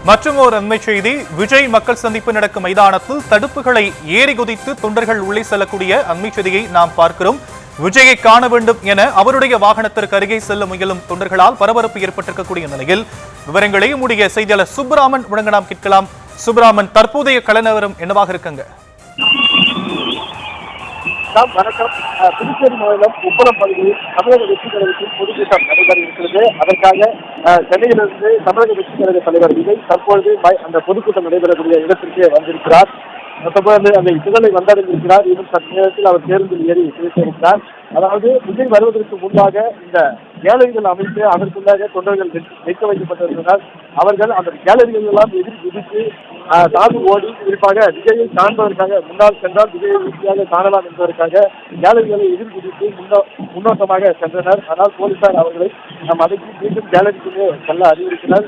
மற்றும் ஒரு அண்மை செய்தி, விஜய் மக்கள் சந்திப்பு நடக்கும் மைதானத்தில் தடுப்புகளை ஏறி குதித்து தொண்டர்கள் உள்ளே செல்லக்கூடிய அண்மை செய்தியை நாம் பார்க்கிறோம். விஜயை காண வேண்டும் என அவருடைய வாகனத்திற்கு அருகே செல்ல முயலும் தொண்டர்களால் பரபரப்பு ஏற்பட்டிருக்கக்கூடிய நிலையில் விவரங்களை நம்முடைய செய்தியாளர் சுப்ராமன் வழங்க நாம் கேட்கலாம். சுப்ராமன், தற்போதைய கலநிலவரம் என்னவாக இருக்குங்க? வணக்கம். புதுச்சேரி மாநிலம் உப்பளம் பகுதியில் தமிழக வெற்றிக் கழகத்தின் பொதுக்கூட்டம் நடைபெற இருக்கிறது. அதற்காக சென்னையிலிருந்து தமிழக வெற்றிக் கழக தலைவர் விஜய் தற்பொழுது அந்த பொதுக்கூட்டம் நடைபெறக்கூடிய இடத்திற்கு வந்திருக்கிறார். தற்போது அந்த திடலை வந்தடைந்திருக்கிறார். இன்னும் சற்று நேரத்தில் அவர் பேருந்தில் ஏறி பேசியிருக்கிறார். அதாவது விஜய் வருவதற்கு முன்பாக இந்த கேலரிகள் அமைத்து அதற்குள்ளாக தொண்டர்கள் வைக்க வைக்கப்பட்டிருந்ததால் அவர்கள் அந்த கேலரிகள் எல்லாம் எதிர் குதித்து தாண்டி ஓடி குறிப்பாக விஜயை காண்பதற்காக முன்னால் சென்றால் விஜயை ஈஸியாக காணலாம் என்பதற்காக கேலரிகளை எதிர் குதித்து முன்னோட்டமாக சென்றனர். ஆனால் போலீசார் அவர்களை அடக்கி மீண்டும் கேலரிக்குள்ளே செல்ல அறிவுறுத்தினர்.